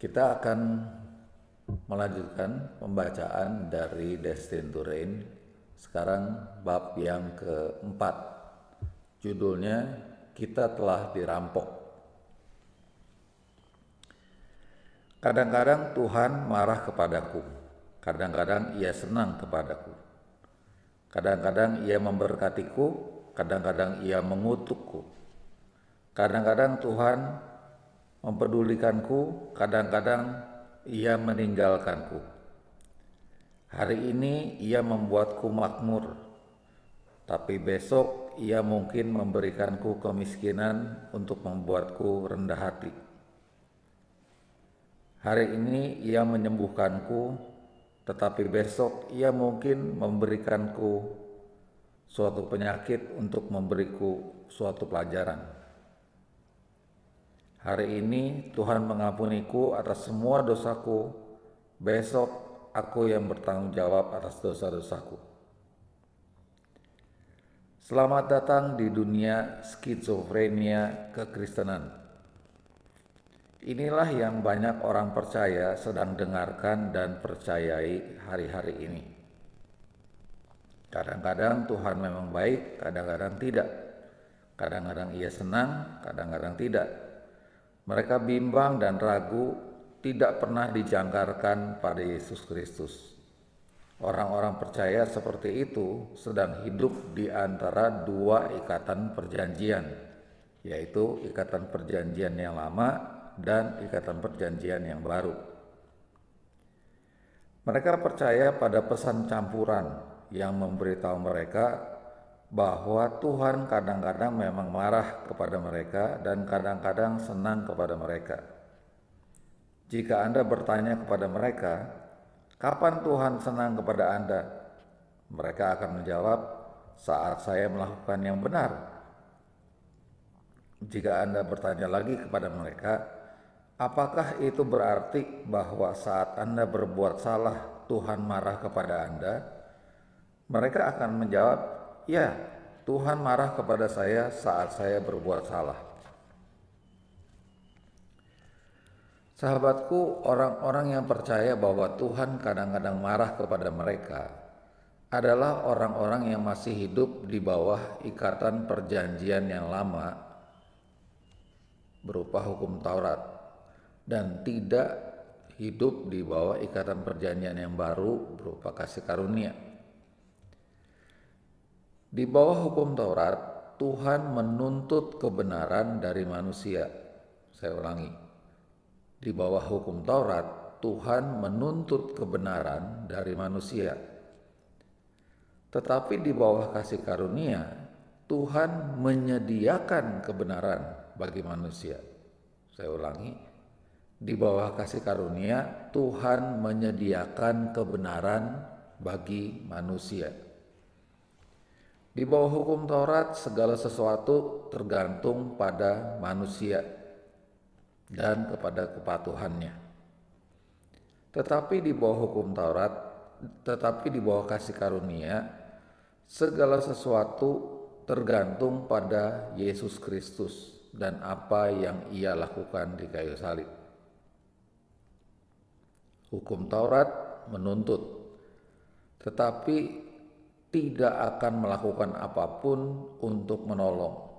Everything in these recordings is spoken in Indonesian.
Kita akan melanjutkan pembacaan dari Destined to Reign. Sekarang bab yang keempat. Judulnya Kita Telah Dirampok. Kadang-kadang Tuhan marah kepadaku. Kadang-kadang Ia senang kepadaku. Kadang-kadang Ia memberkatiku. Kadang-kadang Ia mengutukku. Kadang-kadang Tuhan mempedulikanku, kadang-kadang Ia meninggalkanku. Hari ini Ia membuatku makmur, tapi besok Ia mungkin memberikanku kemiskinan untuk membuatku rendah hati. Hari ini Ia menyembuhkanku, tetapi besok Ia mungkin memberikanku suatu penyakit untuk memberiku suatu pelajaran. Hari ini Tuhan mengampuniku atas semua dosaku, besok aku yang bertanggung jawab atas dosa-dosaku. Selamat datang di dunia skizofrenia kekristenan. Inilah yang banyak orang percaya sedang dengarkan dan percayai hari-hari ini. Kadang-kadang Tuhan memang baik, kadang-kadang tidak. Kadang-kadang Ia senang, kadang-kadang tidak. Mereka bimbang dan ragu, tidak pernah dijangkarkan pada Yesus Kristus. Orang-orang percaya seperti itu sedang hidup di antara dua ikatan perjanjian, yaitu ikatan perjanjian yang lama dan ikatan perjanjian yang baru. Mereka percaya pada pesan campuran yang memberitahu mereka bahwa Tuhan kadang-kadang memang marah kepada mereka dan kadang-kadang senang kepada mereka. Jika Anda bertanya kepada mereka, kapan Tuhan senang kepada Anda? Mereka akan menjawab, saat saya melakukan yang benar. Jika Anda bertanya lagi kepada mereka, apakah itu berarti bahwa saat Anda berbuat salah, Tuhan marah kepada Anda? Mereka akan menjawab, ya, Tuhan marah kepada saya saat saya berbuat salah. Sahabatku, orang-orang yang percaya bahwa Tuhan kadang-kadang marah kepada mereka adalah orang-orang yang masih hidup di bawah ikatan perjanjian yang lama berupa hukum Taurat dan tidak hidup di bawah ikatan perjanjian yang baru berupa kasih karunia. Di bawah hukum Taurat, Tuhan menuntut kebenaran dari manusia. Saya ulangi. Di bawah hukum Taurat, Tuhan menuntut kebenaran dari manusia. Tetapi di bawah kasih karunia, Tuhan menyediakan kebenaran bagi manusia. Saya ulangi. Di bawah kasih karunia, Tuhan menyediakan kebenaran bagi manusia. Di bawah hukum Taurat, segala sesuatu tergantung pada manusia dan kepada kepatuhannya. Tetapi di bawah hukum Taurat, tetapi di bawah kasih karunia, segala sesuatu tergantung pada Yesus Kristus dan apa yang Ia lakukan di kayu salib. Hukum Taurat menuntut, tetapi tidak akan melakukan apapun untuk menolong.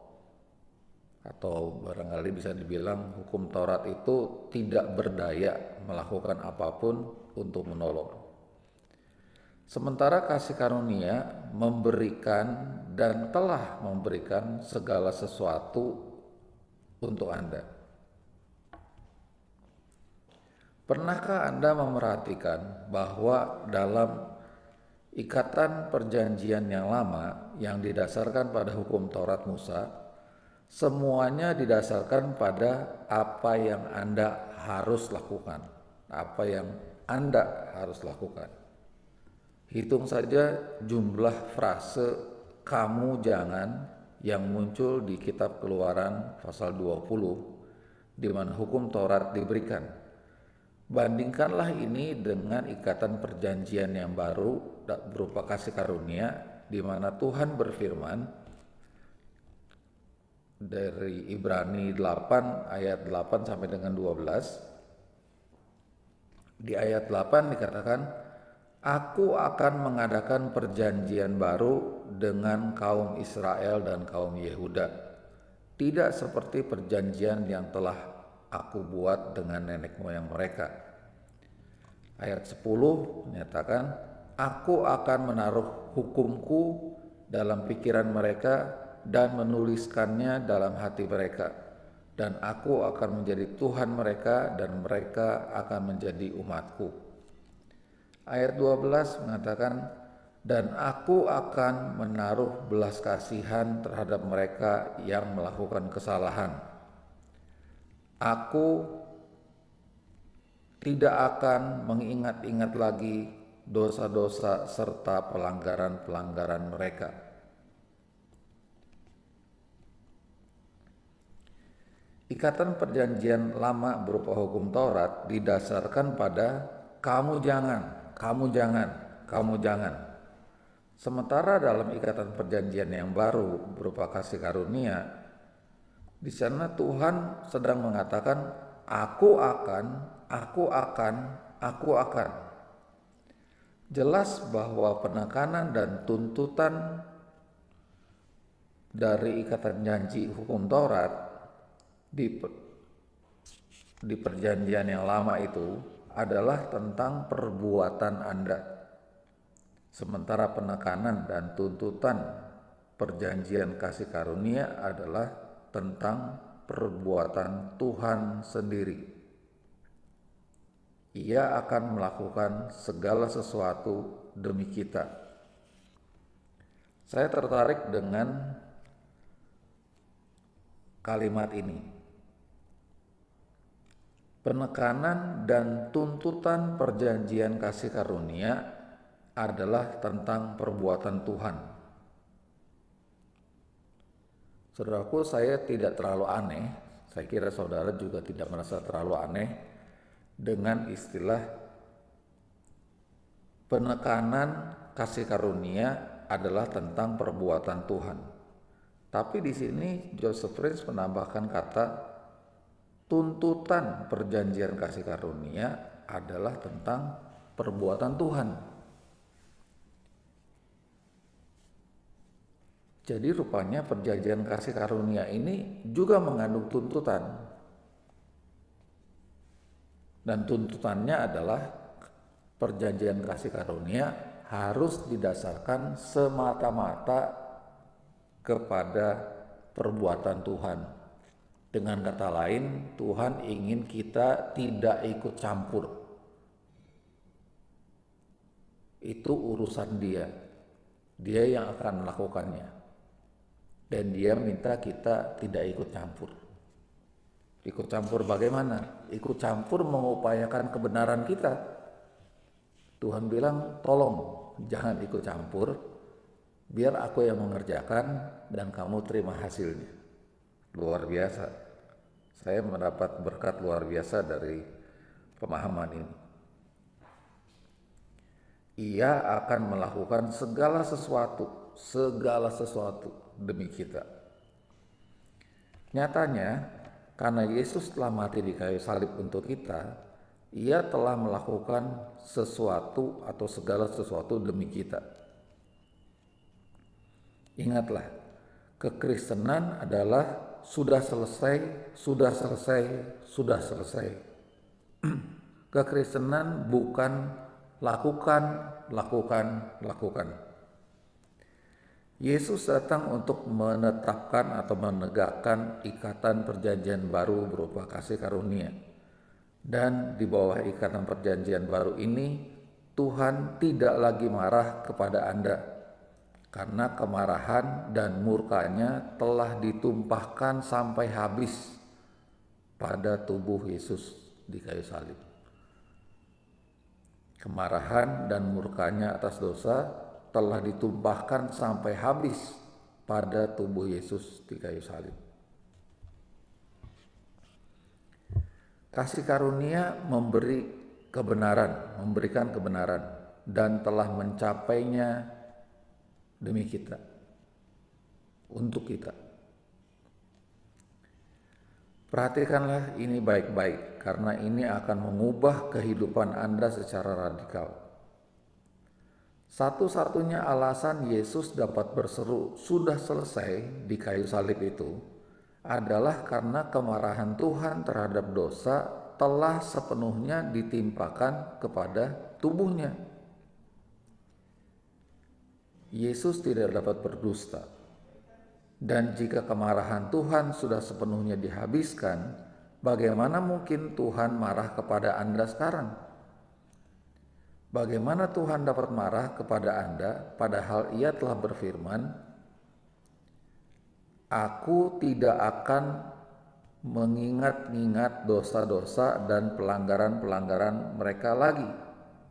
Atau barangkali bisa dibilang hukum Taurat itu tidak berdaya melakukan apapun untuk menolong. Sementara kasih karunia memberikan dan telah memberikan segala sesuatu untuk Anda. Pernahkah Anda memerhatikan bahwa dalam ikatan perjanjian yang lama yang didasarkan pada hukum Taurat Musa, semuanya didasarkan pada apa yang Anda harus lakukan, apa yang Anda harus lakukan. Hitung saja jumlah frase kamu jangan yang muncul di kitab Keluaran pasal 20 di mana hukum Taurat diberikan. Bandingkanlah ini dengan ikatan perjanjian yang baru berupa kasih karunia di mana Tuhan berfirman dari Ibrani 8 ayat 8 sampai dengan 12. Di ayat 8 dikatakan, Aku akan mengadakan perjanjian baru dengan kaum Israel dan kaum Yehuda, tidak seperti perjanjian yang telah aku buat dengan nenek moyang mereka. Ayat 10 menyatakan, Aku akan menaruh hukumku dalam pikiran mereka dan menuliskannya dalam hati mereka, dan aku akan menjadi Tuhan mereka dan mereka akan menjadi umatku. Ayat 12 mengatakan, dan aku akan menaruh belas kasihan terhadap mereka yang melakukan kesalahan. Aku tidak akan mengingat-ingat lagi dosa-dosa serta pelanggaran-pelanggaran mereka. Ikatan perjanjian lama berupa hukum Taurat didasarkan pada kamu jangan, kamu jangan, kamu jangan. Sementara dalam ikatan perjanjian yang baru berupa kasih karunia, di sana Tuhan sedang mengatakan, aku akan, aku akan, aku akan. Jelas bahwa penekanan dan tuntutan dari ikatan janji hukum Taurat di perjanjian yang lama itu adalah tentang perbuatan Anda. Sementara penekanan dan tuntutan perjanjian kasih karunia adalah tentang perbuatan Tuhan sendiri. Ia akan melakukan segala sesuatu demi kita. Saya tertarik dengan kalimat ini. Penekanan dan tuntutan perjanjian kasih karunia adalah tentang perbuatan Tuhan. Saudaraku, saya tidak terlalu aneh, saya kira saudara juga tidak merasa terlalu aneh dengan istilah penekanan kasih karunia adalah tentang perbuatan Tuhan. Tapi di sini Joseph Prince menambahkan kata tuntutan perjanjian kasih karunia adalah tentang perbuatan Tuhan. Jadi rupanya perjanjian kasih karunia ini juga mengandung tuntutan. Dan tuntutannya adalah perjanjian kasih karunia harus didasarkan semata-mata kepada perbuatan Tuhan. Dengan kata lain, Tuhan ingin kita tidak ikut campur. Itu urusan Dia. Dia yang akan melakukannya. Dan Dia minta kita tidak ikut campur. Ikut campur bagaimana? Ikut campur mengupayakan kebenaran kita. Tuhan bilang, tolong jangan ikut campur, biar aku yang mengerjakan dan kamu terima hasilnya. Luar biasa. Saya mendapat berkat luar biasa dari pemahaman ini. Ia akan melakukan segala sesuatu demi kita. Nyatanya, karena Yesus telah mati di kayu salib untuk kita, Ia telah melakukan sesuatu atau segala sesuatu demi kita. Ingatlah, kekristenan adalah sudah selesai. Kekristenan bukan lakukan. Yesus datang untuk menetapkan atau menegakkan ikatan perjanjian baru berupa kasih karunia. Dan di bawah ikatan perjanjian baru ini, Tuhan tidak lagi marah kepada Anda, karena kemarahan dan murkanya telah ditumpahkan sampai habis pada tubuh Yesus di kayu salib. Kemarahan dan murkanya atas dosa telah ditumpahkan sampai habis pada tubuh Yesus di kayu salib. Kasih karunia memberikan kebenaran dan telah mencapainya demi kita, untuk kita. Perhatikanlah ini baik-baik, karena ini akan mengubah kehidupan Anda secara radikal. Satu-satunya alasan Yesus dapat berseru "sudah selesai" di kayu salib itu adalah karena kemarahan Tuhan terhadap dosa telah sepenuhnya ditimpakan kepada tubuhnya. Yesus tidak dapat berdusta. Dan jika kemarahan Tuhan sudah sepenuhnya dihabiskan, bagaimana mungkin Tuhan marah kepada Anda sekarang? Bagaimana Tuhan dapat marah kepada Anda padahal Ia telah berfirman, "Aku tidak akan mengingat-ingat dosa-dosa dan pelanggaran-pelanggaran mereka lagi."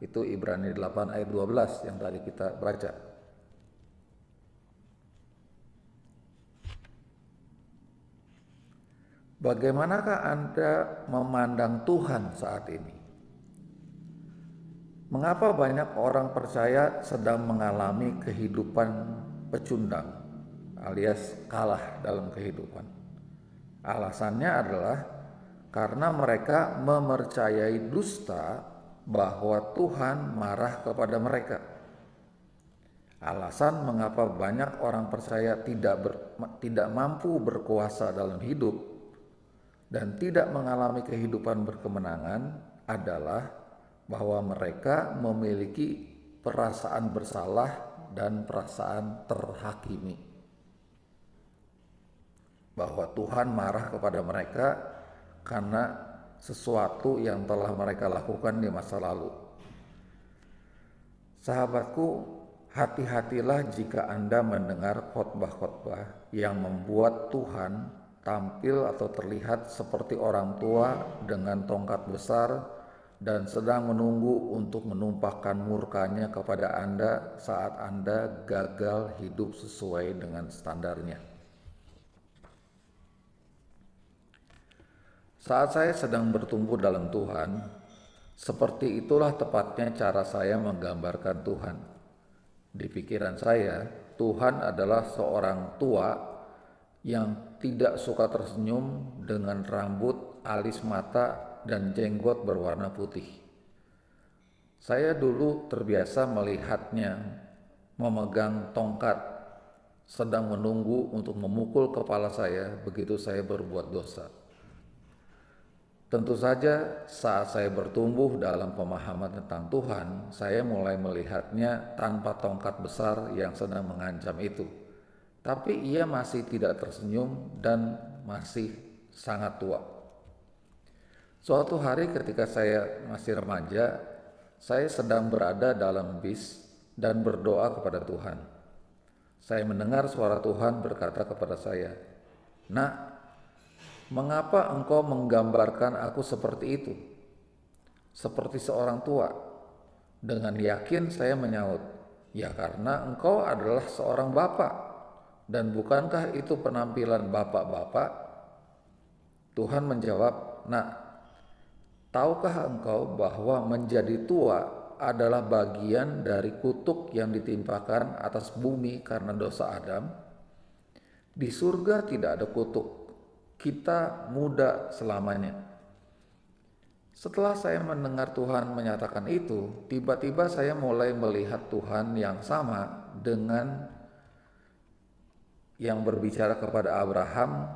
Itu Ibrani 8 ayat 12 yang tadi kita baca. Bagaimanakah Anda memandang Tuhan saat ini? Mengapa banyak orang percaya sedang mengalami kehidupan pecundang alias kalah dalam kehidupan? Alasannya adalah karena mereka mempercayai dusta bahwa Tuhan marah kepada mereka. Alasan mengapa banyak orang percaya tidak mampu berkuasa dalam hidup dan tidak mengalami kehidupan berkemenangan adalah bahwa mereka memiliki perasaan bersalah dan perasaan terhakimi. Bahwa Tuhan marah kepada mereka karena sesuatu yang telah mereka lakukan di masa lalu. Sahabatku, hati-hatilah jika Anda mendengar khotbah-khotbah yang membuat Tuhan tampil atau terlihat seperti orang tua dengan tongkat besar dan sedang menunggu untuk menumpahkan murkanya kepada Anda saat Anda gagal hidup sesuai dengan standarnya. Saat saya sedang bertumbuh dalam Tuhan, seperti itulah tepatnya cara saya menggambarkan Tuhan. Di pikiran saya, Tuhan adalah seorang tua yang tidak suka tersenyum dengan rambut, alis mata, dan jenggot berwarna putih. Saya dulu terbiasa melihatnya memegang tongkat, sedang menunggu untuk memukul kepala saya begitu saya berbuat dosa. Tentu saja saat saya bertumbuh dalam pemahaman tentang Tuhan, saya mulai melihatnya tanpa tongkat besar yang sedang mengancam itu. Tapi ia masih tidak tersenyum dan masih sangat tua. Suatu hari ketika saya masih remaja, saya sedang berada dalam bis dan berdoa kepada Tuhan. Saya mendengar suara Tuhan berkata kepada saya, "Nak, mengapa engkau menggambarkan aku seperti itu? Seperti seorang tua?" Dengan yakin saya menyaut, "Ya karena engkau adalah seorang bapak. Dan bukankah itu penampilan bapak-bapak?" Tuhan menjawab, "Nak, tahukah engkau bahwa menjadi tua adalah bagian dari kutuk yang ditimpakan atas bumi karena dosa Adam? Di surga tidak ada kutuk. Kita muda selamanya." Setelah saya mendengar Tuhan menyatakan itu, tiba-tiba saya mulai melihat Tuhan yang sama dengan yang berbicara kepada Abraham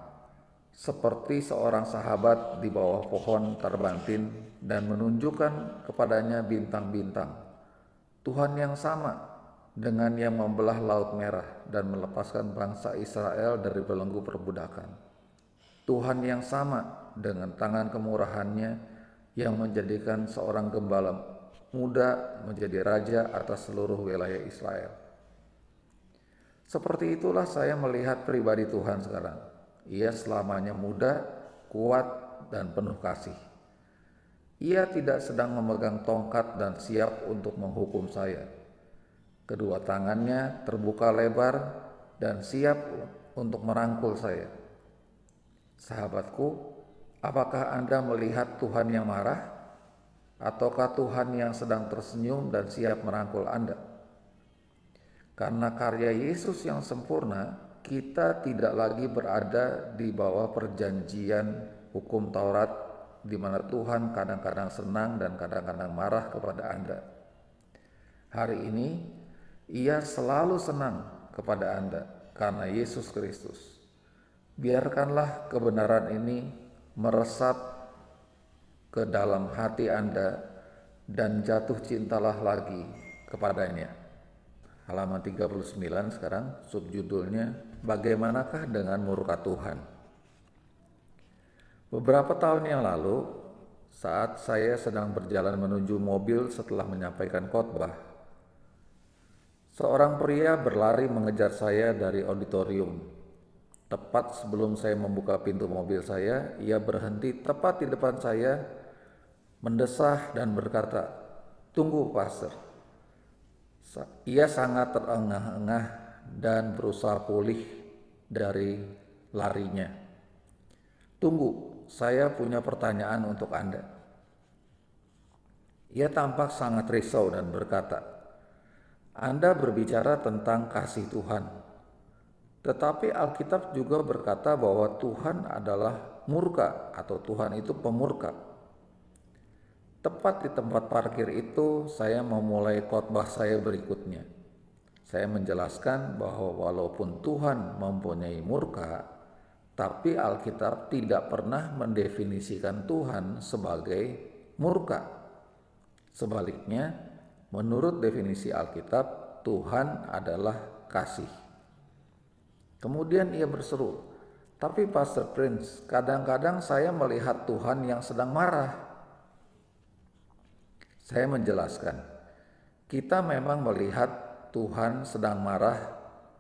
seperti seorang sahabat di bawah pohon terbantin dan menunjukkan kepadanya bintang-bintang. Tuhan yang sama dengan yang membelah Laut Merah dan melepaskan bangsa Israel dari belenggu perbudakan. Tuhan yang sama dengan tangan kemurahannya yang menjadikan seorang gembala muda menjadi raja atas seluruh wilayah Israel. Seperti itulah saya melihat pribadi Tuhan sekarang. Ia selamanya muda, kuat, dan penuh kasih. Ia tidak sedang memegang tongkat dan siap untuk menghukum saya. Kedua tangannya terbuka lebar dan siap untuk merangkul saya. Sahabatku, apakah Anda melihat Tuhan yang marah? Ataukah Tuhan yang sedang tersenyum dan siap merangkul Anda? Karena karya Yesus yang sempurna, kita tidak lagi berada di bawah perjanjian hukum Taurat, di mana Tuhan kadang-kadang senang dan kadang-kadang marah kepada Anda. Hari ini Ia selalu senang kepada Anda karena Yesus Kristus. Biarkanlah kebenaran ini meresap ke dalam hati Anda dan jatuh cintalah lagi kepadanya. Halaman 39 sekarang, subjudulnya Bagaimanakah dengan Murka Tuhan? Beberapa tahun yang lalu, saat saya sedang berjalan menuju mobil setelah menyampaikan khotbah, seorang pria berlari mengejar saya dari auditorium. Tepat sebelum saya membuka pintu mobil saya, ia berhenti tepat di depan saya, mendesah dan berkata, "Tunggu, Pastor." Ia sangat terengah-engah dan berusaha pulih dari larinya. "Tunggu, saya punya pertanyaan untuk Anda." Ia tampak sangat risau dan berkata, "Anda berbicara tentang kasih Tuhan. Tetapi Alkitab juga berkata bahwa Tuhan adalah murka atau Tuhan itu pemurka." Tepat di tempat parkir itu, saya memulai khotbah saya berikutnya. Saya menjelaskan bahwa walaupun Tuhan mempunyai murka, tapi Alkitab tidak pernah mendefinisikan Tuhan sebagai murka. Sebaliknya, menurut definisi Alkitab, Tuhan adalah kasih. Kemudian ia berseru, "Tapi Pastor Prince, kadang-kadang saya melihat Tuhan yang sedang marah." Saya menjelaskan, kita memang melihat Tuhan sedang marah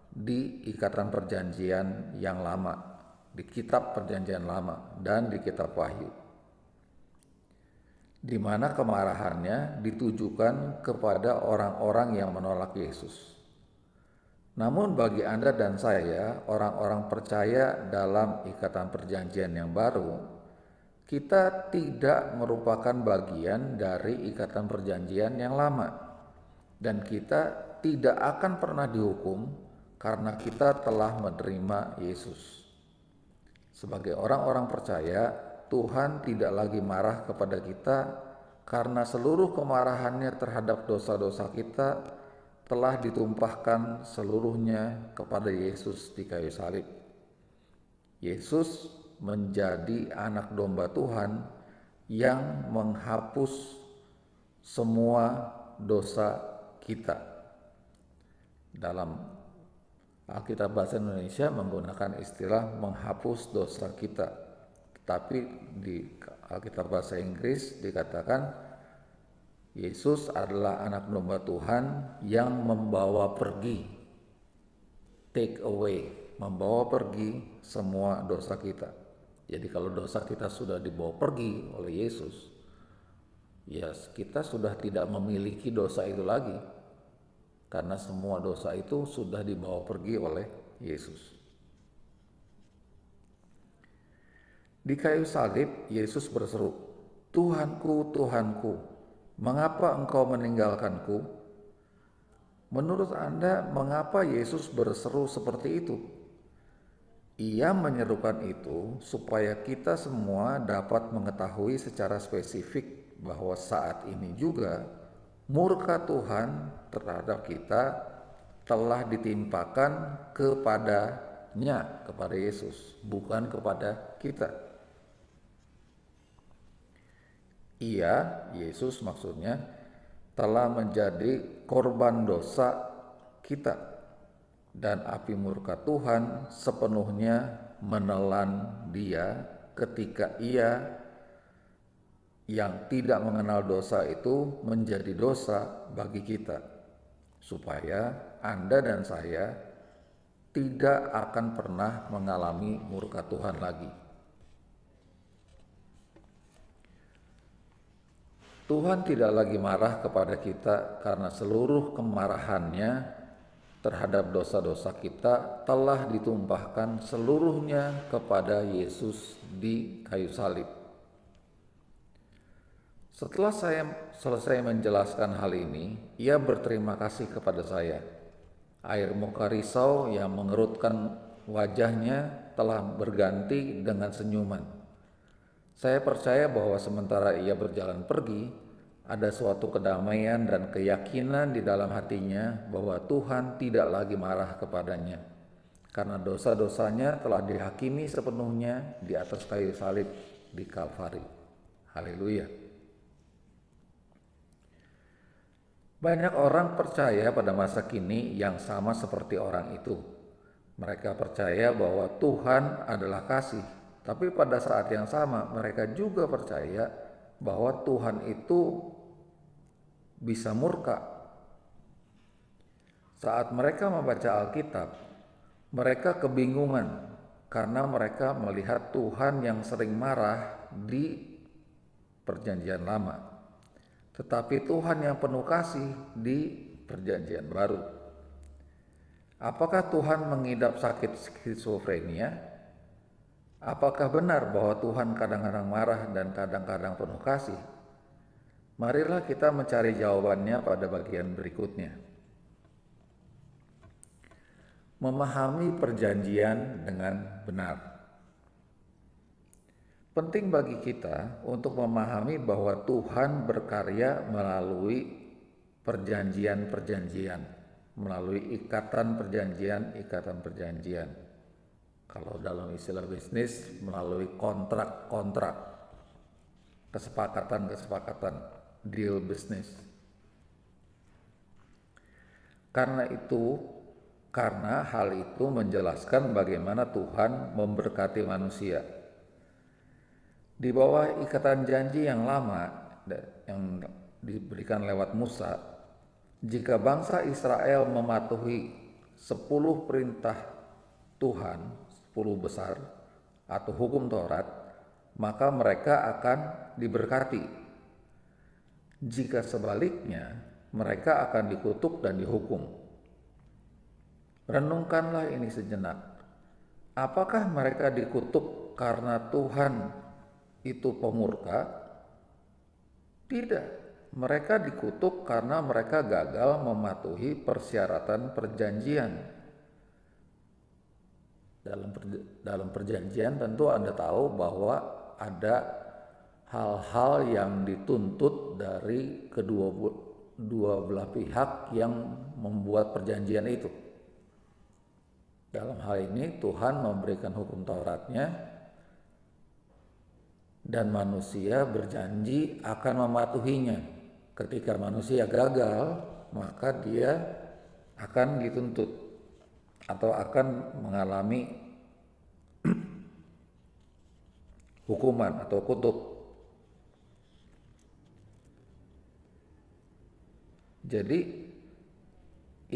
di Ikatan Perjanjian yang lama, di Kitab Perjanjian Lama dan di Kitab Wahyu, di mana kemarahannya ditujukan kepada orang-orang yang menolak Yesus. Namun bagi Anda dan saya, orang-orang percaya dalam Ikatan Perjanjian yang baru, kita tidak merupakan bagian dari Ikatan Perjanjian yang lama, dan kita tidak akan pernah dihukum karena kita telah menerima Yesus. Sebagai orang-orang percaya, Tuhan tidak lagi marah kepada kita karena seluruh kemarahannya terhadap dosa-dosa kita telah ditumpahkan seluruhnya kepada Yesus di kayu salib. Yesus menjadi anak domba Tuhan yang menghapus semua dosa kita. Dalam Alkitab Bahasa Indonesia menggunakan istilah menghapus dosa kita, tetapi di Alkitab Bahasa Inggris dikatakan Yesus adalah anak domba Tuhan yang membawa pergi, take away, membawa pergi semua dosa kita. Jadi kalau dosa kita sudah dibawa pergi oleh Yesus, ya kita sudah tidak memiliki dosa itu lagi, karena semua dosa itu sudah dibawa pergi oleh Yesus. Di kayu salib, Yesus berseru, "Tuhanku, Tuhanku, mengapa engkau meninggalkanku?" Menurut Anda, mengapa Yesus berseru seperti itu? Ia menyerukan itu supaya kita semua dapat mengetahui secara spesifik bahwa saat ini juga murka Tuhan terhadap kita telah ditimpakan kepadanya, kepada Yesus, bukan kepada kita. Ia, Yesus maksudnya, telah menjadi korban dosa kita. Dan api murka Tuhan sepenuhnya menelan dia ketika ia yang tidak mengenal dosa itu menjadi dosa bagi kita, supaya Anda dan saya tidak akan pernah mengalami murka Tuhan lagi. Tuhan tidak lagi marah kepada kita karena seluruh kemarahannya terhadap dosa-dosa kita telah ditumpahkan seluruhnya kepada Yesus di kayu salib. Setelah saya selesai menjelaskan hal ini, ia berterima kasih kepada saya. Air muka risau yang mengerutkan wajahnya telah berganti dengan senyuman. Saya percaya bahwa sementara ia berjalan pergi, ada suatu kedamaian dan keyakinan di dalam hatinya bahwa Tuhan tidak lagi marah kepadanya, karena dosa-dosanya telah dihakimi sepenuhnya di atas kayu salib di Kalvari. Haleluya. Banyak orang percaya pada masa kini yang sama seperti orang itu. Mereka percaya bahwa Tuhan adalah kasih, tapi pada saat yang sama mereka juga percaya bahwa Tuhan itu bisa murka. Saat mereka membaca Alkitab, mereka kebingungan karena mereka melihat Tuhan yang sering marah di Perjanjian Lama, tetapi Tuhan yang penuh kasih di Perjanjian Baru. Apakah Tuhan mengidap sakit skizofrenia? Apakah benar bahwa Tuhan kadang-kadang marah dan kadang-kadang penuh kasih? Marilah kita mencari jawabannya pada bagian berikutnya. Memahami perjanjian dengan benar. Penting bagi kita untuk memahami bahwa Tuhan berkarya melalui perjanjian-perjanjian, melalui ikatan perjanjian. Kalau dalam istilah bisnis, melalui kontrak-kontrak, kesepakatan, deal bisnis. Karena hal itu menjelaskan bagaimana Tuhan memberkati manusia. Di bawah ikatan janji yang lama yang diberikan lewat Musa, jika bangsa Israel mematuhi 10 perintah Tuhan, 10 besar atau hukum Taurat, maka mereka akan diberkati. Jika sebaliknya, mereka akan dikutuk dan dihukum. Renungkanlah ini sejenak. Apakah mereka dikutuk karena Tuhan itu pemurka? Tidak. Mereka dikutuk karena mereka gagal mematuhi persyaratan perjanjian. Dalam perjanjian tentu Anda tahu bahwa ada hal-hal yang dituntut dari kedua belah pihak yang membuat perjanjian itu. Dalam hal ini Tuhan memberikan hukum Tauratnya dan manusia berjanji akan mematuhinya. Ketika manusia gagal, maka dia akan dituntut atau akan mengalami hukuman atau kutuk. Jadi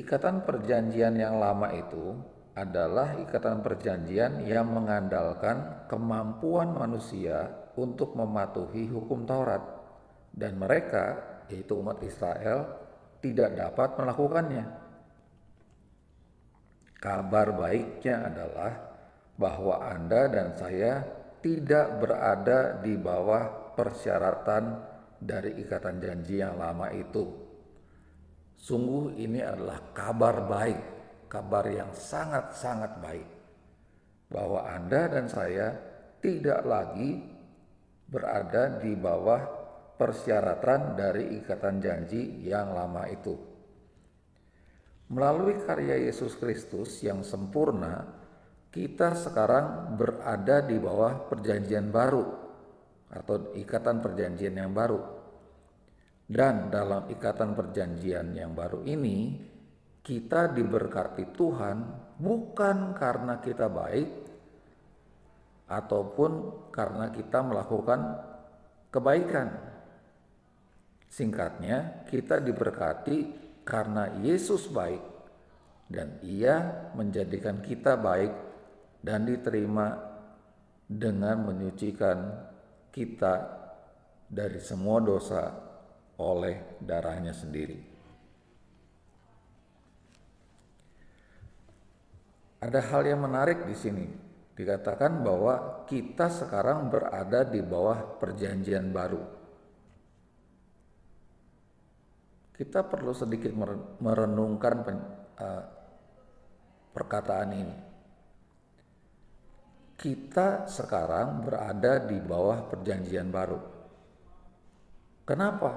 ikatan perjanjian yang lama itu adalah ikatan perjanjian yang mengandalkan kemampuan manusia untuk mematuhi hukum Taurat, dan mereka, yaitu umat Israel, tidak dapat melakukannya. Kabar baiknya adalah bahwa Anda dan saya tidak berada di bawah persyaratan dari ikatan janji yang lama itu. Sungguh ini adalah kabar baik, kabar yang sangat-sangat baik, bahwa Anda dan saya tidak lagi berada di bawah persyaratan dari ikatan janji yang lama itu. Melalui karya Yesus Kristus yang sempurna, kita sekarang berada di bawah perjanjian baru atau ikatan perjanjian yang baru. Dan dalam ikatan perjanjian yang baru ini, kita diberkati Tuhan bukan karena kita baik ataupun karena kita melakukan kebaikan. Singkatnya, kita diberkati karena Yesus baik dan Ia menjadikan kita baik dan diterima dengan menyucikan kita dari semua dosa oleh darahnya sendiri. Ada hal yang menarik di sini. Dikatakan bahwa kita sekarang berada di bawah perjanjian baru. Kita perlu sedikit merenungkan perkataan ini. kita sekarang berada di bawah perjanjian baru. Kenapa?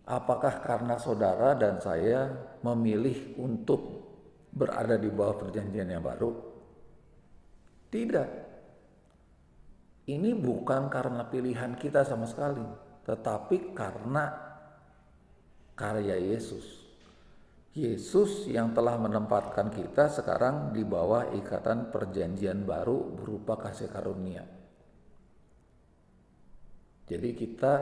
Apakah karena saudara dan saya memilih untuk berada di bawah perjanjian yang baru? Tidak. Ini bukan karena pilihan kita sama sekali, tetapi karena karya Yesus. Yesus yang telah menempatkan kita sekarang di bawah ikatan perjanjian baru berupa kasih karunia. Jadi kita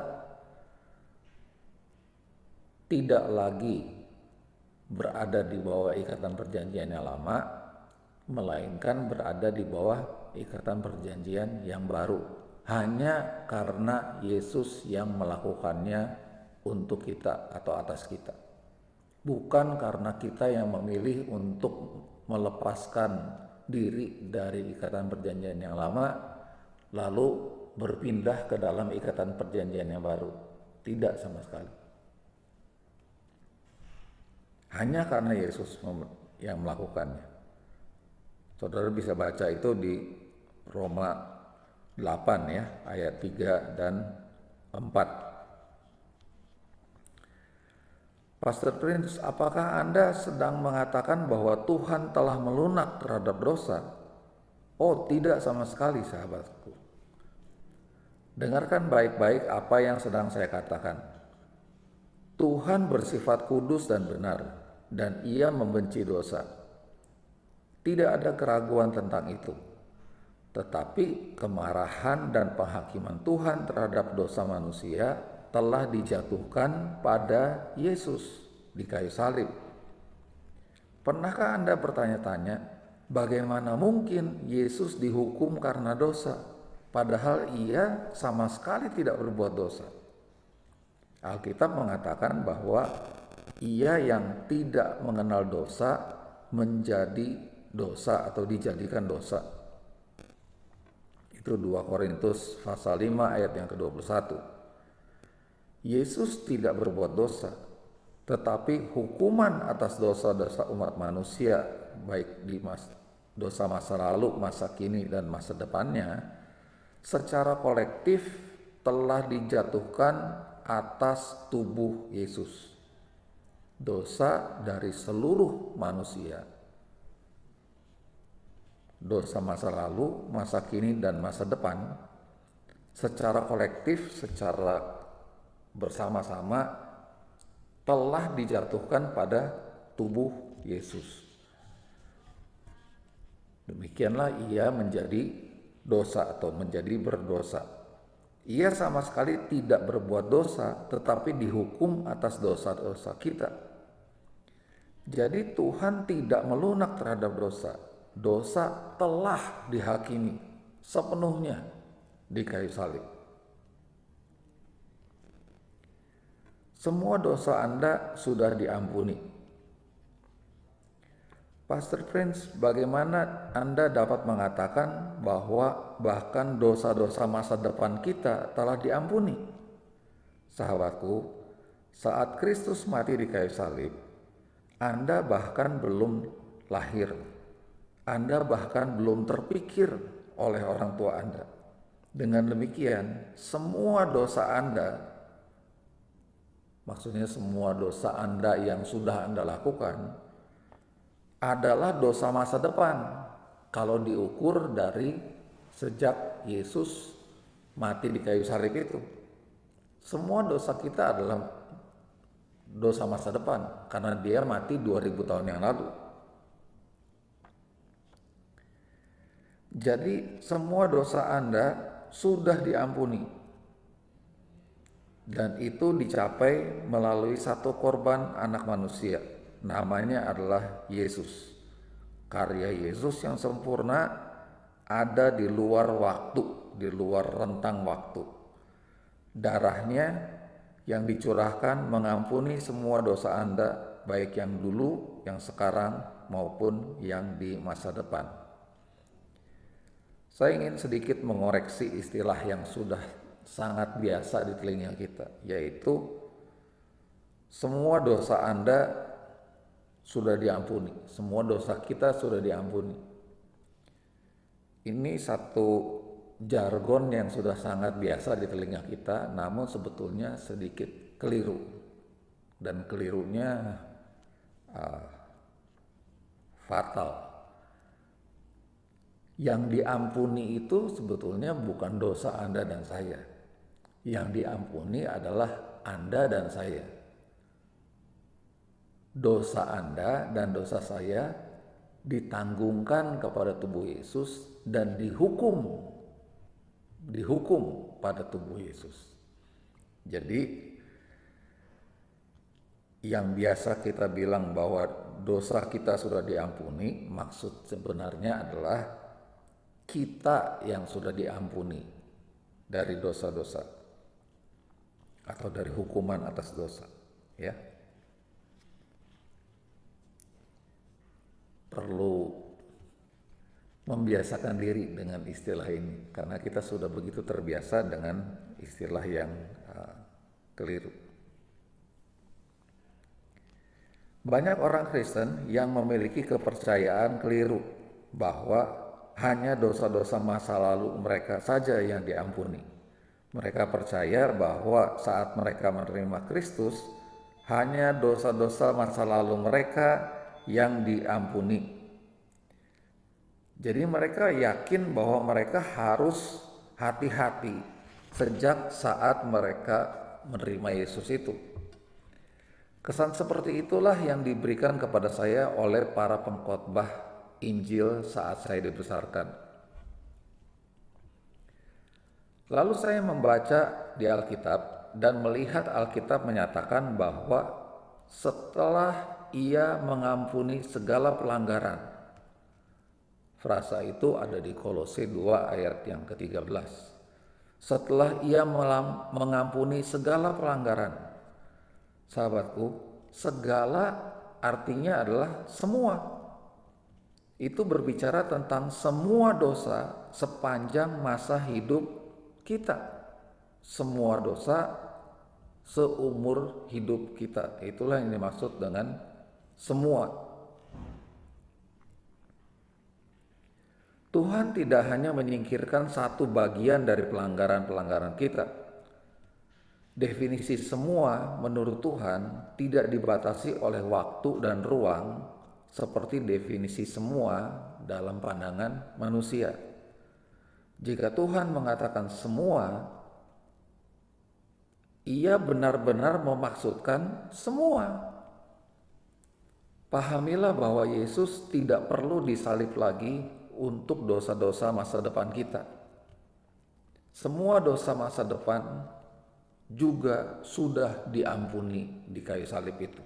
tidak lagi berada di bawah ikatan perjanjian yang lama, melainkan berada di bawah ikatan perjanjian yang baru. Hanya karena Yesus yang melakukannya untuk kita atau atas kita. Bukan karena kita yang memilih untuk melepaskan diri dari ikatan perjanjian yang lama, lalu berpindah ke dalam ikatan perjanjian yang baru. Tidak sama sekali. Hanya karena Yesus yang melakukannya. Saudara bisa baca itu di Roma 8 ya, ayat 3 dan 4. Pastor Prince, apakah Anda sedang mengatakan bahwa Tuhan telah melunak terhadap dosa? Oh, tidak sama sekali, sahabatku. Dengarkan baik-baik apa yang sedang saya katakan. Tuhan bersifat kudus dan benar, dan Ia membenci dosa. Tidak ada keraguan tentang itu. Tetapi kemarahan dan penghakiman Tuhan terhadap dosa manusia telah dijatuhkan pada Yesus di kayu salib. Pernahkah Anda bertanya-tanya, bagaimana mungkin Yesus dihukum karena dosa, padahal Ia sama sekali tidak berbuat dosa? Alkitab mengatakan bahwa Ia yang tidak mengenal dosa menjadi dosa atau dijadikan dosa. Itu 2 Korintus pasal 5 ayat yang ke-21. Yesus tidak berbuat dosa, tetapi hukuman atas dosa-dosa umat manusia, baik di dosa masa lalu, masa kini, dan masa depannya, secara kolektif telah dijatuhkan atas tubuh Yesus. Dosa dari seluruh manusia, dosa masa lalu, masa kini, dan masa depan, secara kolektif, secara bersama-sama telah dijatuhkan pada tubuh Yesus. Demikianlah Ia menjadi dosa atau menjadi berdosa. Ia sama sekali tidak berbuat dosa, tetapi dihukum atas dosa-dosa kita. Jadi Tuhan tidak melunak terhadap dosa. Dosa telah dihakimi sepenuhnya di kayu salib. Semua dosa Anda sudah diampuni. Pastor Prince, bagaimana Anda dapat mengatakan bahwa bahkan dosa-dosa masa depan kita telah diampuni? Sahabatku, saat Kristus mati di kayu salib, Anda bahkan belum lahir. Anda bahkan belum terpikir oleh orang tua Anda. Dengan demikian, semua dosa Anda, maksudnya semua dosa Anda yang sudah Anda lakukan adalah dosa masa depan kalau diukur dari sejak Yesus mati di kayu salib itu. Semua dosa kita adalah dosa masa depan karena Dia mati 2000 tahun yang lalu. Jadi semua dosa Anda sudah diampuni. Dan itu dicapai melalui satu korban anak manusia. Namanya adalah Yesus. Karya Yesus yang sempurna ada di luar waktu, di luar rentang waktu. Darahnya yang dicurahkan mengampuni semua dosa Anda, baik yang dulu, yang sekarang, maupun yang di masa depan. Saya ingin sedikit mengoreksi istilah yang sudah sangat biasa di telinga kita, yaitu semua dosa Anda sudah diampuni, semua dosa kita sudah diampuni. Ini satu jargon yang sudah sangat biasa di telinga kita, namun sebetulnya sedikit keliru. Dan kelirunya fatal. Yang diampuni itu sebetulnya bukan dosa Anda dan saya. Yang diampuni adalah Anda dan saya. Dosa Anda dan dosa saya ditanggungkan kepada tubuh Yesus dan dihukum pada tubuh Yesus. Jadi yang biasa kita bilang bahwa dosa kita sudah diampuni, maksud sebenarnya adalah kita yang sudah diampuni dari dosa-dosa atau dari hukuman atas dosa, ya. Perlu membiasakan diri dengan istilah ini karena kita sudah begitu terbiasa dengan istilah yang keliru. Banyak orang Kristen yang memiliki kepercayaan keliru bahwa hanya dosa-dosa masa lalu mereka saja yang diampuni. Mereka percaya bahwa saat mereka menerima Kristus, hanya dosa-dosa masa lalu mereka yang diampuni. Jadi mereka yakin bahwa mereka harus hati-hati sejak saat mereka menerima Yesus itu. Kesan seperti itulah yang diberikan kepada saya oleh para pengkhotbah Injil saat saya dibesarkan. Lalu saya membaca di Alkitab dan melihat Alkitab menyatakan bahwa setelah Ia mengampuni segala pelanggaran. Frasa itu ada di Kolose 2 ayat yang ke-13. Setelah Ia mengampuni segala pelanggaran. Sahabatku, segala artinya adalah semua. Itu berbicara tentang semua dosa sepanjang masa hidup kita. Semua dosa seumur hidup kita. Itulah yang dimaksud dengan semua. Tuhan tidak hanya menyingkirkan satu bagian dari pelanggaran-pelanggaran kita. Definisi semua menurut Tuhan tidak dibatasi oleh waktu dan ruang seperti definisi semua dalam pandangan manusia. Jika Tuhan mengatakan semua, Ia benar-benar memaksudkan semua. Pahamilah bahwa Yesus tidak perlu disalib lagi untuk dosa-dosa masa depan kita. Semua dosa masa depan juga sudah diampuni di kayu salib itu.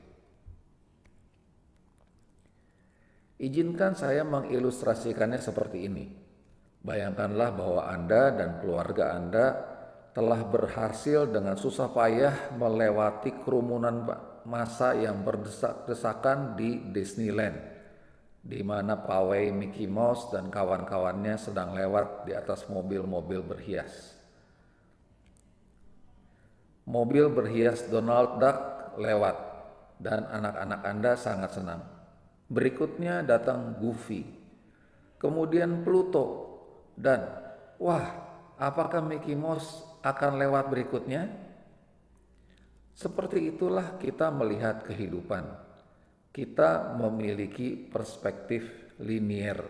Izinkan saya mengilustrasikannya seperti ini. Bayangkanlah bahwa Anda dan keluarga Anda telah berhasil dengan susah payah melewati kerumunan massa yang berdesak-desakan di Disneyland, di mana pawai Mickey Mouse dan kawan-kawannya sedang lewat di atas mobil-mobil berhias. Mobil berhias Donald Duck lewat dan anak-anak Anda sangat senang. Berikutnya datang Goofy, kemudian Pluto, dan wah, apakah Mickey Mouse akan lewat berikutnya? Seperti itulah kita melihat kehidupan. Kita memiliki perspektif linier.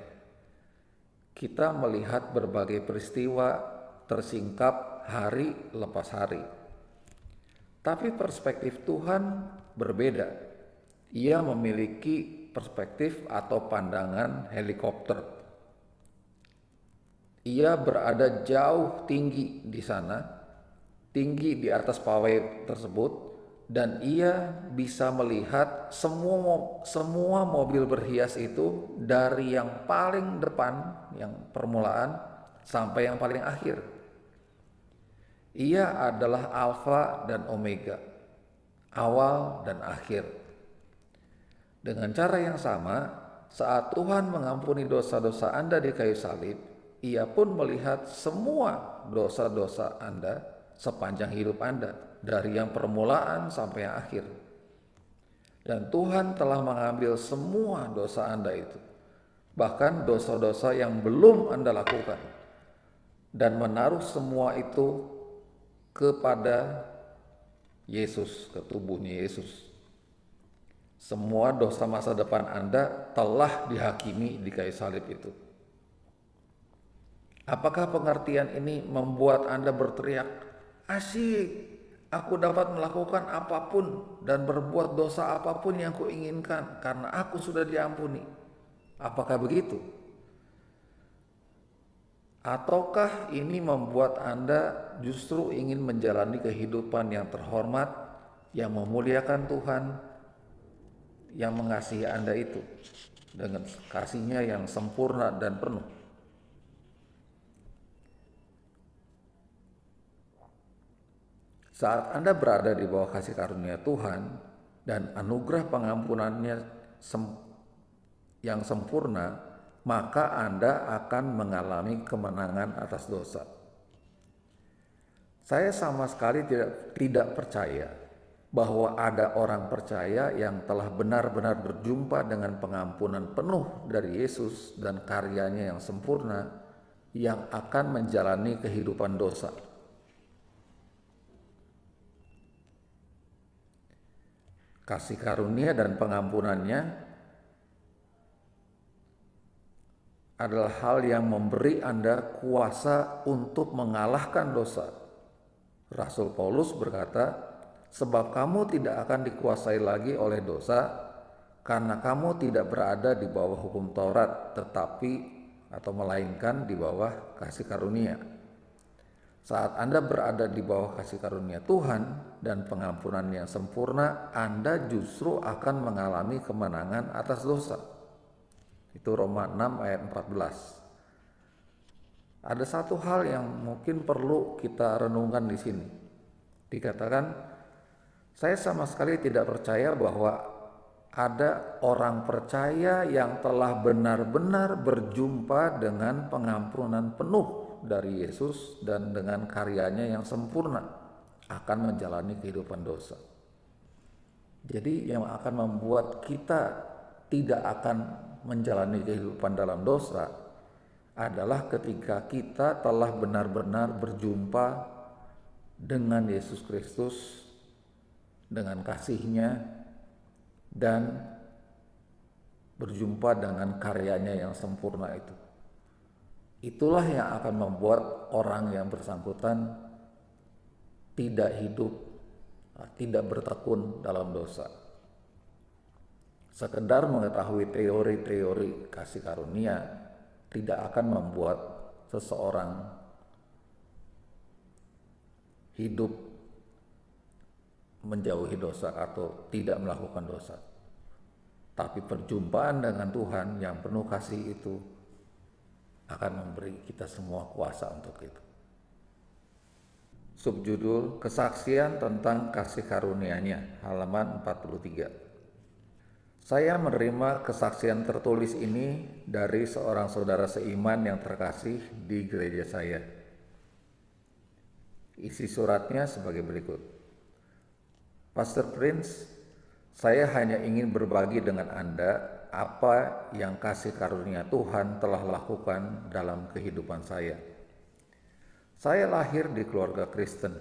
Kita melihat berbagai peristiwa tersingkap hari lepas hari. Tapi perspektif Tuhan berbeda. Ia memiliki perspektif atau pandangan helikopter. Ia berada jauh tinggi di sana, tinggi di atas pawai tersebut, dan ia bisa melihat semua mobil berhias itu dari yang paling depan, yang permulaan, sampai yang paling akhir. Ia adalah Alfa dan Omega, awal dan akhir. Dengan cara yang sama, saat Tuhan mengampuni dosa-dosa Anda di kayu salib, Ia pun melihat semua dosa-dosa Anda sepanjang hidup Anda, dari yang permulaan sampai yang akhir. Dan Tuhan telah mengambil semua dosa Anda itu. bahkan dosa-dosa yang belum Anda lakukan, dan menaruh semua itu kepada Yesus, ke tubuhnya Yesus. Semua dosa masa depan Anda telah dihakimi di kayu salib itu. Apakah pengertian ini membuat Anda berteriak, "Asyik, aku dapat melakukan apapun dan berbuat dosa apapun yang kuinginkan karena aku sudah diampuni"? Apakah begitu? Ataukah ini membuat Anda justru ingin menjalani kehidupan yang terhormat, yang memuliakan Tuhan, yang mengasihi Anda itu dengan kasih-Nya yang sempurna dan penuh? Saat Anda berada di bawah kasih karunia Tuhan dan anugerah pengampunannya yang sempurna, maka Anda akan mengalami kemenangan atas dosa. Saya sama sekali tidak percaya bahwa ada orang percaya yang telah benar-benar berjumpa dengan pengampunan penuh dari Yesus dan karyanya yang sempurna yang akan menjalani kehidupan dosa. Kasih karunia dan pengampunannya adalah hal yang memberi Anda kuasa untuk mengalahkan dosa. Rasul Paulus berkata, "Sebab kamu tidak akan dikuasai lagi oleh dosa, karena kamu tidak berada di bawah hukum Taurat, tetapi atau melainkan di bawah kasih karunia." Saat Anda berada di bawah kasih karunia Tuhan dan pengampunan yang sempurna, Anda justru akan mengalami kemenangan atas dosa. Itu Roma 6 ayat 14. Ada satu hal yang mungkin perlu kita renungkan di sini. Dikatakan, saya sama sekali tidak percaya bahwa ada orang percaya yang telah benar-benar berjumpa dengan pengampunan penuh dari Yesus dan dengan karyanya yang sempurna akan menjalani kehidupan dosa. Jadi yang akan membuat kita tidak akan menjalani kehidupan dalam dosa adalah ketika kita telah benar-benar berjumpa dengan Yesus Kristus, dengan kasih-Nya, dan berjumpa dengan karyanya yang sempurna itu. Itulah yang akan membuat orang yang bersangkutan tidak hidup, tidak bertekun dalam dosa. Sekedar mengetahui teori-teori kasih karunia tidak akan membuat seseorang hidup menjauhi dosa atau tidak melakukan dosa. Tapi perjumpaan dengan Tuhan yang penuh kasih itu akan memberi kita semua kuasa untuk itu. Subjudul Kesaksian tentang Kasih Karunia-Nya, halaman 43. Saya menerima kesaksian tertulis ini dari seorang saudara seiman yang terkasih di gereja saya. Isi suratnya sebagai berikut. Pastor Prince, saya hanya ingin berbagi dengan Anda apa yang kasih karunia Tuhan telah lakukan dalam kehidupan saya. Saya lahir di keluarga Kristen.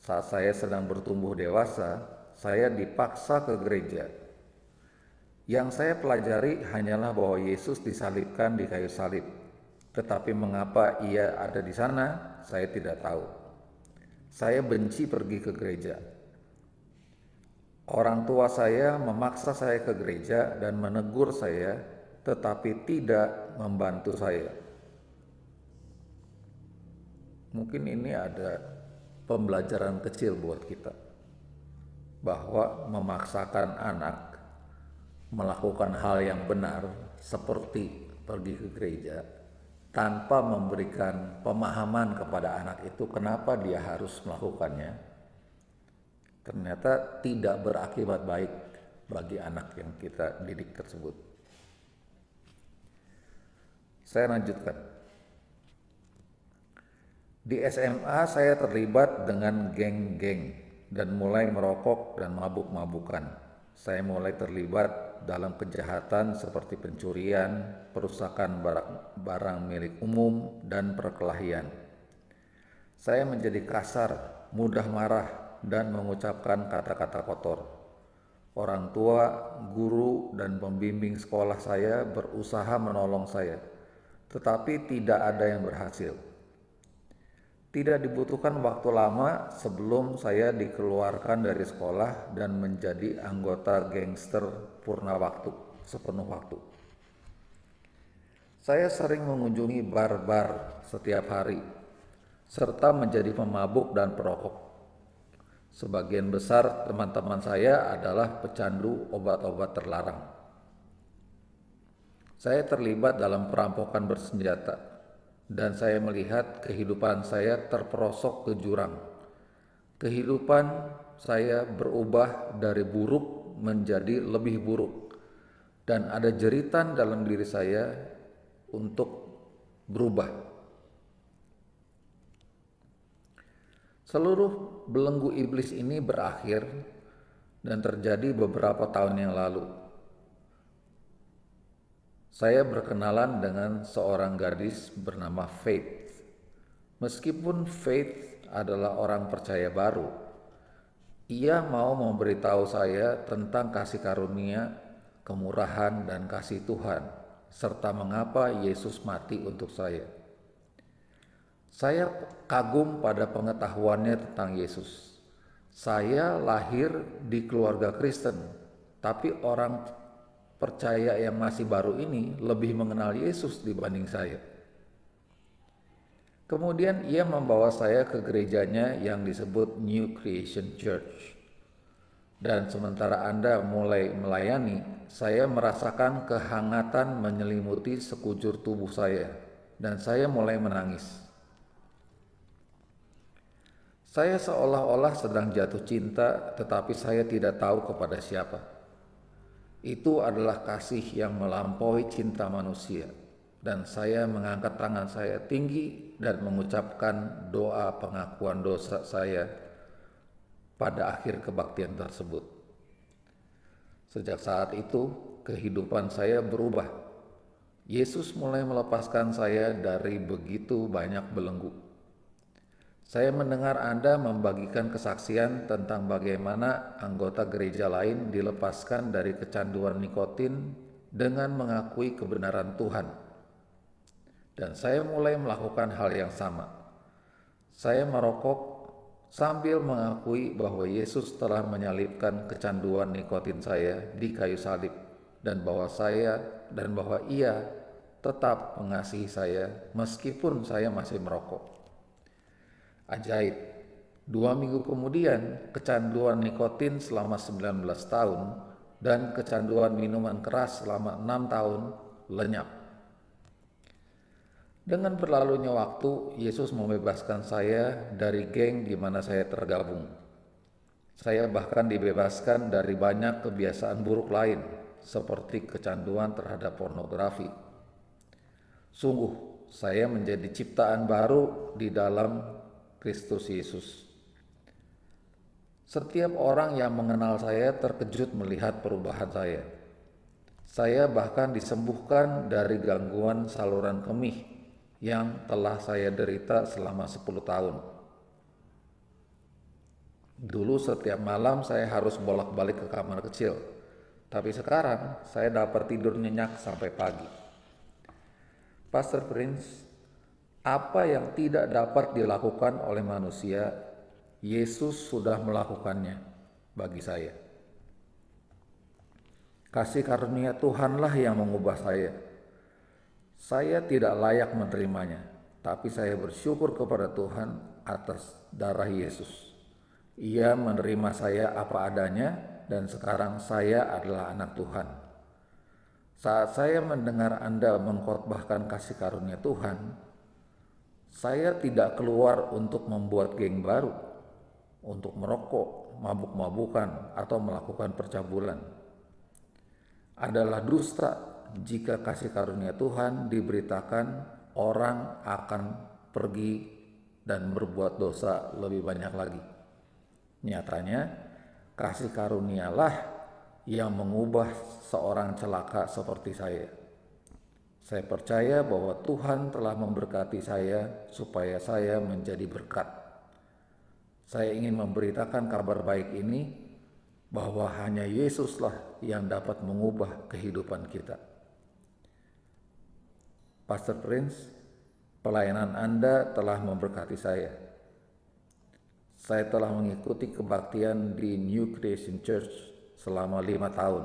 Saat saya sedang bertumbuh dewasa, saya dipaksa ke gereja. Yang saya pelajari hanyalah bahwa Yesus disalibkan di kayu salib. Tetapi mengapa Ia ada di sana, saya tidak tahu. Saya benci pergi ke gereja. Orang tua saya memaksa saya ke gereja dan menegur saya, tetapi tidak membantu saya. Mungkin ini ada pembelajaran kecil buat kita, bahwa memaksakan anak melakukan hal yang benar seperti pergi ke gereja tanpa memberikan pemahaman kepada anak itu kenapa dia harus melakukannya, ternyata tidak berakibat baik bagi anak yang kita didik tersebut. Saya lanjutkan. Di SMA saya terlibat dengan geng-geng dan mulai merokok dan mabuk-mabukan. Saya mulai terlibat dalam kejahatan seperti pencurian, perusakan barang milik umum, dan perkelahian. Saya menjadi kasar, mudah marah, dan mengucapkan kata-kata kotor. Orang tua, guru, dan pembimbing sekolah saya berusaha menolong saya, tetapi tidak ada yang berhasil. Tidak dibutuhkan waktu lama sebelum saya dikeluarkan dari sekolah dan menjadi anggota gangster purna waktu, sepenuh waktu. Saya sering mengunjungi bar-bar setiap hari, serta menjadi pemabuk dan perokok. Sebagian besar teman-teman saya adalah pecandu obat-obat terlarang. Saya terlibat dalam perampokan bersenjata, dan saya melihat kehidupan saya terperosok ke jurang. Kehidupan saya berubah dari buruk menjadi lebih buruk, dan ada jeritan dalam diri saya untuk berubah. Seluruh belenggu iblis ini berakhir dan terjadi beberapa tahun yang lalu. Saya berkenalan dengan seorang gadis bernama Faith. Meskipun Faith adalah orang percaya baru, ia mau memberitahu saya tentang kasih karunia, kemurahan, dan kasih Tuhan, serta mengapa Yesus mati untuk saya. Saya kagum pada pengetahuannya tentang Yesus. Saya lahir di keluarga Kristen, tapi orang percaya yang masih baru ini lebih mengenal Yesus dibanding saya. Kemudian ia membawa saya ke gerejanya yang disebut New Creation Church. Dan sementara Anda mulai melayani, saya merasakan kehangatan menyelimuti sekujur tubuh saya, dan saya mulai menangis. Saya seolah-olah sedang jatuh cinta, tetapi saya tidak tahu kepada siapa. Itu adalah kasih yang melampaui cinta manusia, dan saya mengangkat tangan saya tinggi dan mengucapkan doa pengakuan dosa saya pada akhir kebaktian tersebut. Sejak saat itu, kehidupan saya berubah. Yesus mulai melepaskan saya dari begitu banyak belenggu. Saya mendengar Anda membagikan kesaksian tentang bagaimana anggota gereja lain dilepaskan dari kecanduan nikotin dengan mengakui kebenaran Tuhan. Dan saya mulai melakukan hal yang sama. Saya merokok sambil mengakui bahwa Yesus telah menyalibkan kecanduan nikotin saya di kayu salib, dan bahwa Ia tetap mengasihi saya meskipun saya masih merokok. Ajaib, 2 minggu kemudian kecanduan nikotin selama 19 tahun dan kecanduan minuman keras selama 6 tahun lenyap. Dengan berlalunya waktu, Yesus membebaskan saya dari geng di mana saya tergabung. Saya bahkan dibebaskan dari banyak kebiasaan buruk lain, seperti kecanduan terhadap pornografi. Sungguh, saya menjadi ciptaan baru di dalam Kristus Yesus. Setiap orang yang mengenal saya terkejut melihat perubahan saya. Saya bahkan disembuhkan dari gangguan saluran kemih yang telah saya derita selama 10 tahun. Dulu setiap malam saya harus bolak-balik ke kamar kecil, tapi sekarang saya dapat tidur nyenyak sampai pagi. Pastor Prince, apa yang tidak dapat dilakukan oleh manusia, Yesus sudah melakukannya bagi saya. Kasih karunia Tuhanlah yang mengubah saya. Saya tidak layak menerimanya, tapi saya bersyukur kepada Tuhan atas darah Yesus. Ia menerima saya apa adanya, dan sekarang saya adalah anak Tuhan. Saat saya mendengar Anda mengkhotbahkan kasih karunia Tuhan, saya tidak keluar untuk membuat geng baru, untuk merokok, mabuk-mabukan, atau melakukan percabulan. Adalah dusta jika kasih karunia Tuhan diberitakan, orang akan pergi dan berbuat dosa lebih banyak lagi. Nyatanya, kasih karunialah yang mengubah seorang celaka seperti saya. Saya percaya bahwa Tuhan telah memberkati saya supaya saya menjadi berkat. Saya ingin memberitakan kabar baik ini bahwa hanya Yesuslah yang dapat mengubah kehidupan kita. Pastor Prince, pelayanan Anda telah memberkati saya. Saya telah mengikuti kebaktian di New Creation Church selama 5 tahun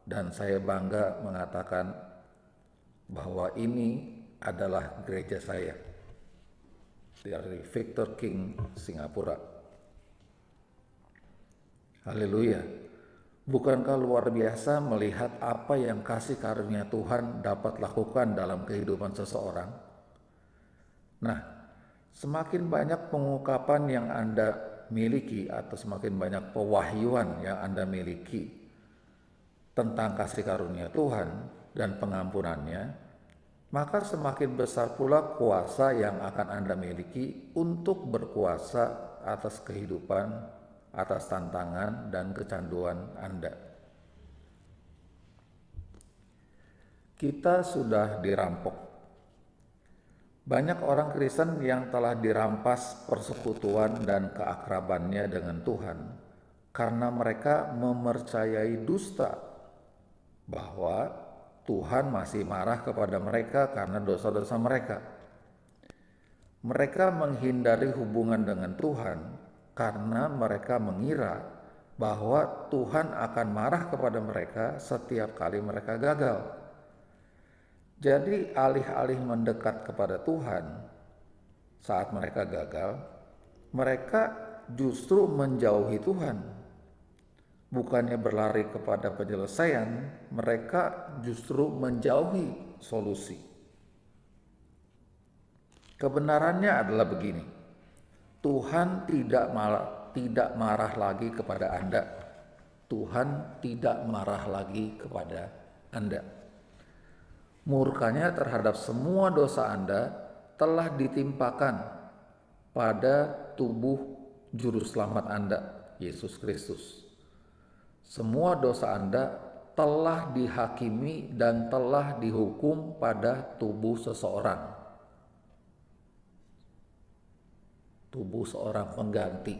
dan saya bangga mengatakan bahwa ini adalah gereja saya dari Victor King, Singapura. Haleluya. Bukankah luar biasa melihat apa yang kasih karunia Tuhan dapat lakukan dalam kehidupan seseorang? Nah, semakin banyak pengungkapan yang Anda miliki atau semakin banyak pewahyuan yang Anda miliki tentang kasih karunia Tuhan dan pengampunannya, maka semakin besar pula kuasa yang akan Anda miliki untuk berkuasa atas kehidupan, atas tantangan dan kecanduan Anda. Kita sudah dirampok. Banyak orang Kristen yang telah dirampas persekutuan dan keakrabannya dengan Tuhan karena mereka mempercayai dusta bahwa Tuhan masih marah kepada mereka karena dosa-dosa mereka. Mereka menghindari hubungan dengan Tuhan karena mereka mengira bahwa Tuhan akan marah kepada mereka setiap kali mereka gagal. Jadi alih-alih mendekat kepada Tuhan saat mereka gagal, mereka justru menjauhi Tuhan. Bukannya berlari kepada penyelesaian, mereka justru menjauhi solusi. Kebenarannya adalah begini, Tuhan tidak marah lagi kepada Anda. Tuhan tidak marah lagi kepada Anda. Murkanya terhadap semua dosa Anda telah ditimpakan pada tubuh juru selamat Anda, Yesus Kristus. Semua dosa Anda telah dihakimi dan telah dihukum pada tubuh seseorang. Tubuh seorang pengganti,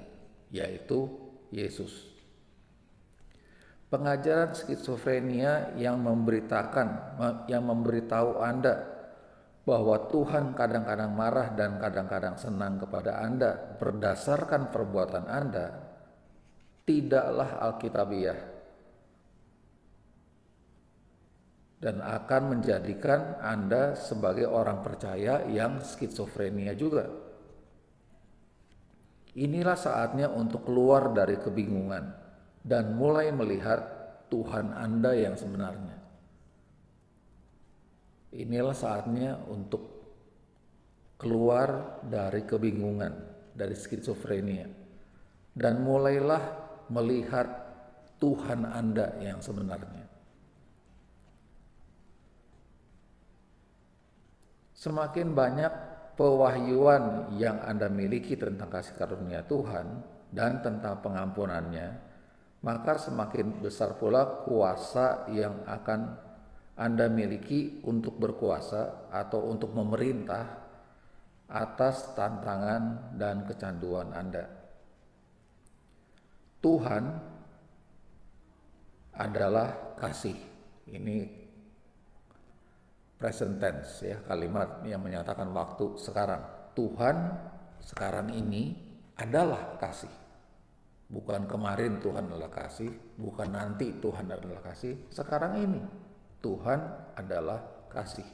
yaitu Yesus. Pengajaran skizofrenia yang memberitahu Anda bahwa Tuhan kadang-kadang marah dan kadang-kadang senang kepada Anda berdasarkan perbuatan Anda tidaklah alkitabiah dan akan menjadikan Anda sebagai orang percaya yang skizofrenia juga. Inilah saatnya untuk keluar dari kebingungan dan mulai melihat Tuhan Anda yang sebenarnya. Inilah saatnya untuk keluar dari kebingungan, dari skizofrenia, dan mulailah melihat Tuhan Anda yang sebenarnya. Semakin banyak pewahyuan yang Anda miliki tentang kasih karunia Tuhan dan tentang pengampunannya, maka semakin besar pula kuasa yang akan Anda miliki untuk berkuasa atau untuk memerintah atas tantangan dan kecanduan Anda. Tuhan adalah kasih. Ini present tense ya, kalimat yang menyatakan waktu sekarang. Tuhan sekarang ini adalah kasih. Bukan kemarin Tuhan adalah kasih, bukan nanti Tuhan adalah kasih, sekarang ini Tuhan adalah kasih.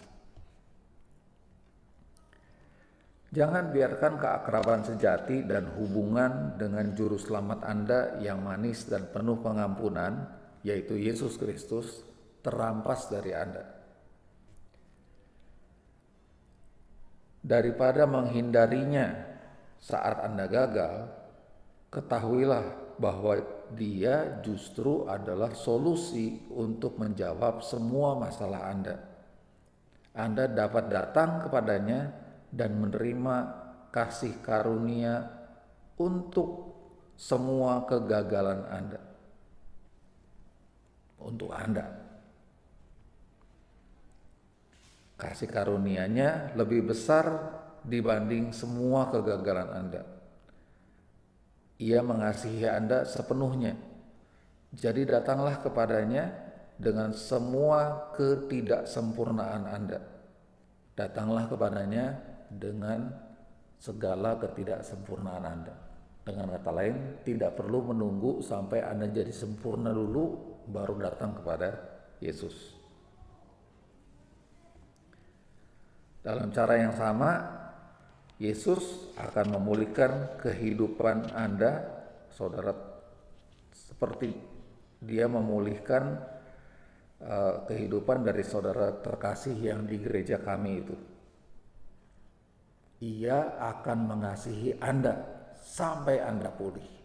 Jangan biarkan keakraban sejati dan hubungan dengan juru selamat Anda yang manis dan penuh pengampunan, yaitu Yesus Kristus, terampas dari Anda. Daripada menghindarinya saat Anda gagal, ketahuilah bahwa Dia justru adalah solusi untuk menjawab semua masalah Anda. Anda dapat datang kepadanya dan menerima kasih karunia untuk semua kegagalan Anda. untuk Anda. Kasih karunia-Nya lebih besar dibanding semua kegagalan Anda. Ia mengasihi Anda sepenuhnya. Jadi datanglah kepadanya dengan semua ketidaksempurnaan Anda. Datanglah kepadanya dengan segala ketidaksempurnaan Anda. Dengan kata lain, tidak perlu menunggu sampai Anda jadi sempurna dulu baru datang kepada Yesus. Dalam cara yang sama, Yesus akan memulihkan kehidupan Anda, saudara, seperti Dia memulihkan kehidupan dari saudara terkasih yang di gereja kami itu. Ia akan mengasihi Anda sampai Anda pulih.